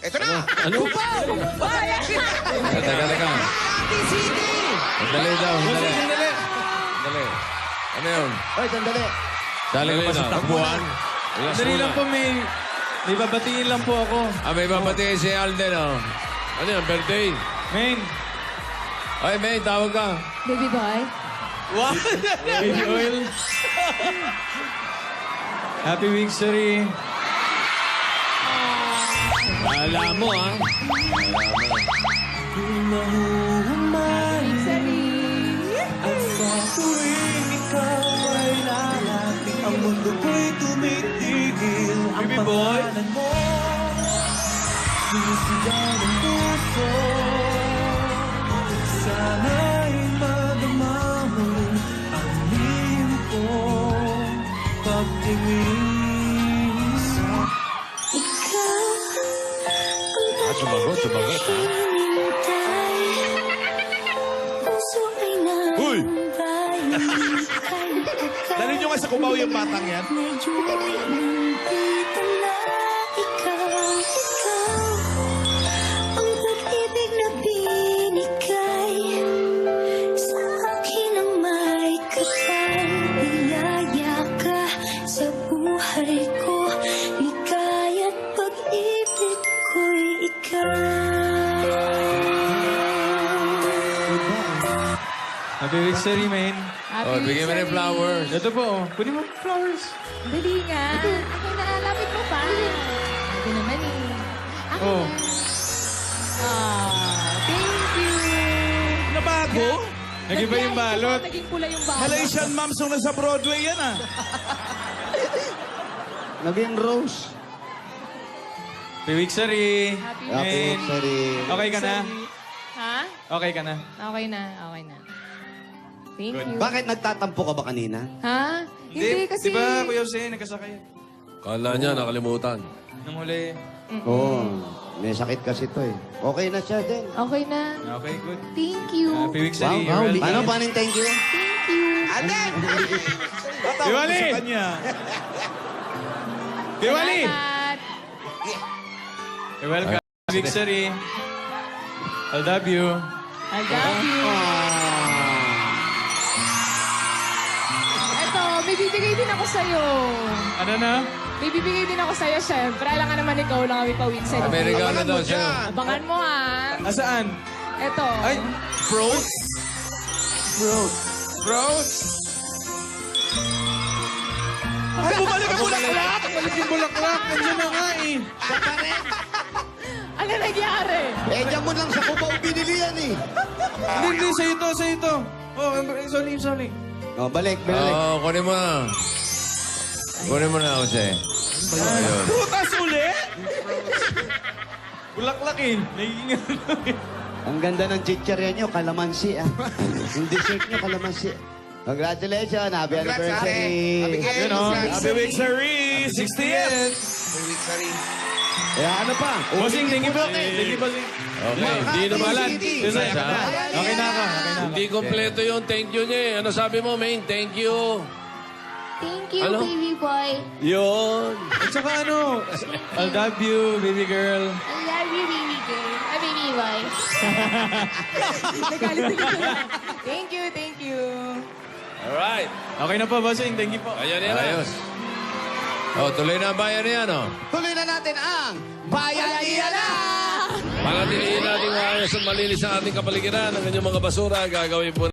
Ito na! Ano? Teka. City! Sandali daw, sandali. Sandali. Ano yun? Oy, sandali. Sali ka pa sa takbuhan? Dali lang po, may babatiin lang po ako. May babatiin si Alden, oh. Ano yun, birthday? Main. Ay, May, tawag ka. Baby boy. What? Baby oil. Happy Wixery. Alam mo, ha? Wixery. At sa tuwing ikaw ay lalapit, ang mundo ko'y tumitigil. Ang Baby boy. pangalan mo, sinisigaw ng puso. Sana'y madama mo ang lihim ko pagtingin sa Ikaw ang Sumagot, ha? hinintay. Puso ay nangambay. Dali nyo nga sa kubaw yung batang yan. Medyo nandito na ikaw. Ang pag-ibig na binigay sa akin ang may kapal. Niyaya ka sa buhay ko. Ligaya't pag-ibig ko'y ikaw. Happy Wixery, main. Oh, bigyan mo ng flowers. Ito po, oh. Kunin mo flowers. Dali nga. Okay na, lapit mo pa. Ito naman eh. Ako Oh. na. Thank you. Nabago? Nag-iba yung balot. Naging pula yung balot. Malaysian moms nung nasa Broadway yan, ah. Naging rose. Happy Wixery. Happy Happy Main. Wixery. Okay ka na? Ha? Okay ka na? Okay na, okay na. Thank you. Bakit nagtatampo ka ba kanina? Ha? Hindi kasi... Di ba, Kuya Jose, nagkasakay? Kala niya, nakalimutan. Nung huli. Oo. May sakit kasi to eh. Okay na siya din. Okay na. Okay, good. Thank you. Happy Wixery. Wow, you're Paano welcome. paano yung thank you? Thank you. Alden! Tatawag ko Diwali! sa kanya. Diwali! Salamat. You're welcome. Wixery. I love you. I love you. Eto, may bibigay din ako sa'yo. Ano na? May bibigay din ako sa'yo, syempre. Alam nga naman ikaw lang kami pa-win sa'yo. May regalo Abangan daw mo sa'yo. dyan. Abangan mo, ah. Asaan? Eto. Ay, Fruits? Fruits? Ay, bumalik ang bulaklak! balik yung bulaklak. Nandiyan na nga eh. Ano nangyari? Eh, dyan mo lang sa kubaw binili yan eh. Hindi, sa'yo to, sa'yo to. Oh, sorry. Oh, balik, balik. Oo, kunin mo na. Kunin mo na, Jose. Ayun. Prutas ulit? Bulaklak eh. Nagiging Ang ganda ng chichirya nyo, kalamansi ah. Yung dessert nyo, kalamansi. Congratulations, happy Congrats, anniversary. Happy Yun, oh. Happy Wixery! 60th. Happy Wixery. Kaya ano pa? Bossing, thank you, Thank you, Bossing. Okay, hindi naman. City. Jose, Siya? okay na ako. Hindi kompleto yung thank you niya eh. Ano sabi mo, Main? Thank you. Thank you, Ano? baby boy. Yun. At saka ano, I love you, baby girl. I love you, baby girl. Baby boy. Nagalit din ko. Thank you. Alright. Okay na po, Bossing. Thank you po. Ayan yan. Ayos. Oh, tuloy na ang bayan niya, no? Tuloy na natin ang Bayan Iyan na! Panatilihin natin maayos at malinis ang ating kapaligiran. Ang inyong mga basura, gagawin po